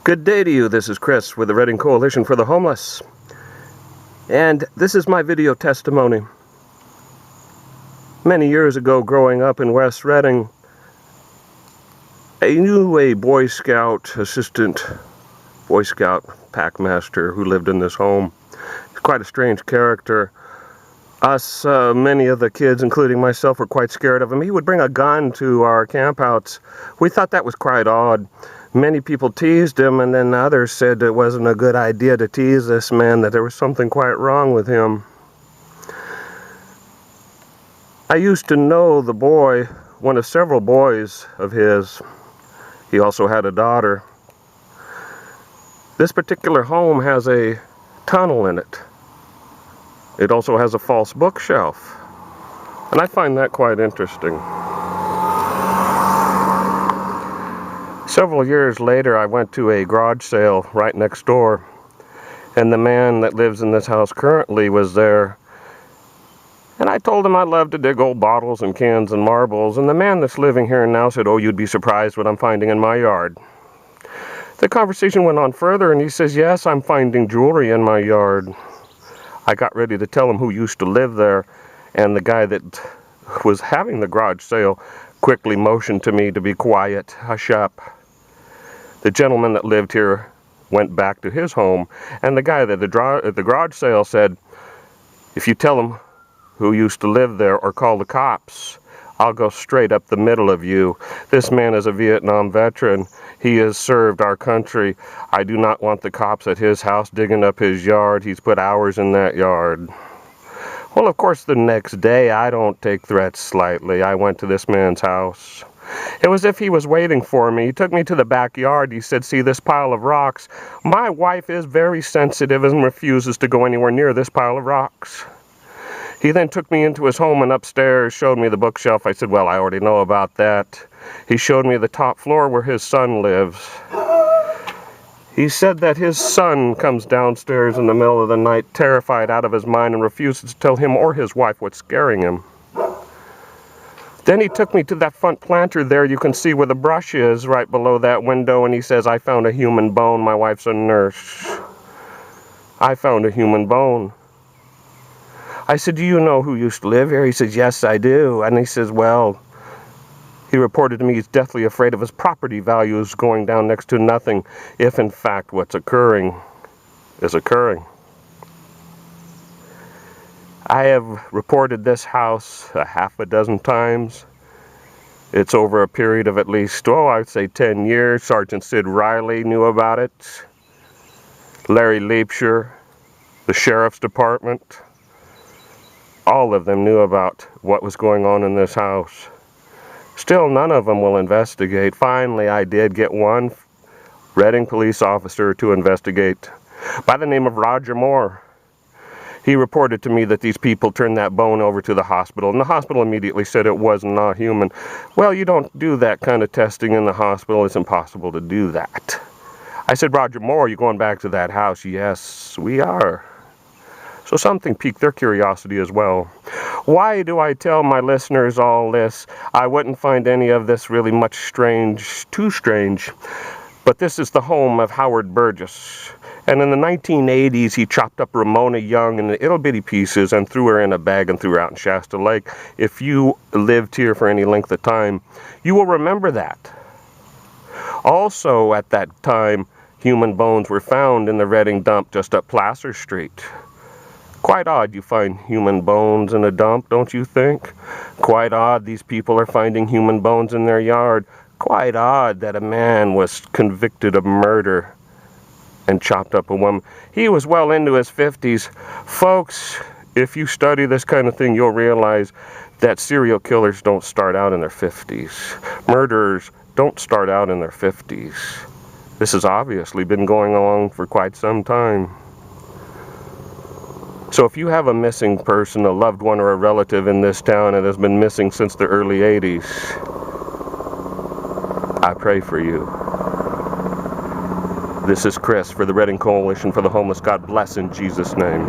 Good day to you. This is Chris with the Reading Coalition for the Homeless. And this is my video testimony. Many years ago, growing up in West Reading, I knew a Boy Scout assistant, Boy Scout packmaster who lived in this home. He's quite a strange character. Many of the kids, including myself, were quite scared of him. He would bring a gun to our campouts. We thought that was quite odd. Many people teased him, and then others said it wasn't a good idea to tease this man, that there was something quite wrong with him. I used to know the boy, one of several boys of his. He also had a daughter. This particular home has a tunnel in it. It also has a false bookshelf, and I find that quite interesting. Several years later, I went to a garage sale right next door, and the man that lives in this house currently was there. And I told him I love to dig old bottles and cans and marbles, and the man that's living here now said, "Oh, you'd be surprised what I'm finding in my yard." The conversation went on further, and he says, "Yes, I'm finding jewelry in my yard." I got ready to tell him who used to live there, and the guy that was having the garage sale quickly motioned to me to be quiet, hush up. The gentleman that lived here went back to his home, and the guy at the garage sale said, "If you tell him who used to live there or call the cops, I'll go straight up the middle of you. This man is a Vietnam veteran. He has served our country. I do not want the cops at his house digging up his yard. He's put hours in that yard." Well, of course, the next day, I don't take threats slightly. I went to this man's house. It was as if he was waiting for me. He took me to the backyard. He said, "See this pile of rocks? My wife is very sensitive and refuses to go anywhere near this pile of rocks." He then took me into his home and upstairs, showed me the bookshelf. I said, "Well, I already know about that." He showed me the top floor where his son lives. He said that his son comes downstairs in the middle of the night, terrified out of his mind, and refuses to tell him or his wife what's scaring him. Then he took me to that front planter there. You can see where the brush is right below that window, and he says, "I found a human bone." My wife's a nurse. "I found a human bone." I said, "Do you know who used to live here?" He says, "Yes, I do." And he says, well, he reported to me he's deathly afraid of his property values going down next to nothing if, in fact, what's occurring is occurring. I have reported this house a half a dozen times. It's over a period of at least, I'd say 10 years. Sergeant Sid Riley knew about it. Larry Leapshire, the Sheriff's Department. All of them knew about what was going on in this house. Still, none of them will investigate. Finally, I did get one Reading police officer to investigate by the name of Roger Moore. He reported to me that these people turned that bone over to the hospital, and the hospital immediately said it was not human. Well, you don't do that kind of testing in the hospital. It's impossible to do that. I said, "Roger Moore, you going back to that house?" "Yes, we are." So something piqued their curiosity as well. Why do I tell my listeners all this? I wouldn't find any of this really much too strange. But this is the home of Howard Burgess. And in the 1980s, he chopped up Ramona Young in little bitty pieces and threw her in a bag and threw her out in Shasta Lake. If you lived here for any length of time, you will remember that. Also, at that time, human bones were found in the Reading dump just up Placer Street. Quite odd you find human bones in a dump, don't you think? Quite odd these people are finding human bones in their yard. Quite odd that a man was convicted of murder and chopped up a woman. He was well into his 50s. Folks, if you study this kind of thing, you'll realize that serial killers don't start out in their 50s. Murderers don't start out in their 50s. This has obviously been going on for quite some time. So if you have a missing person, a loved one or a relative in this town that has been missing since the early 80s, I pray for you. This is Chris for the Reading Coalition for the Homeless. God bless in Jesus' name.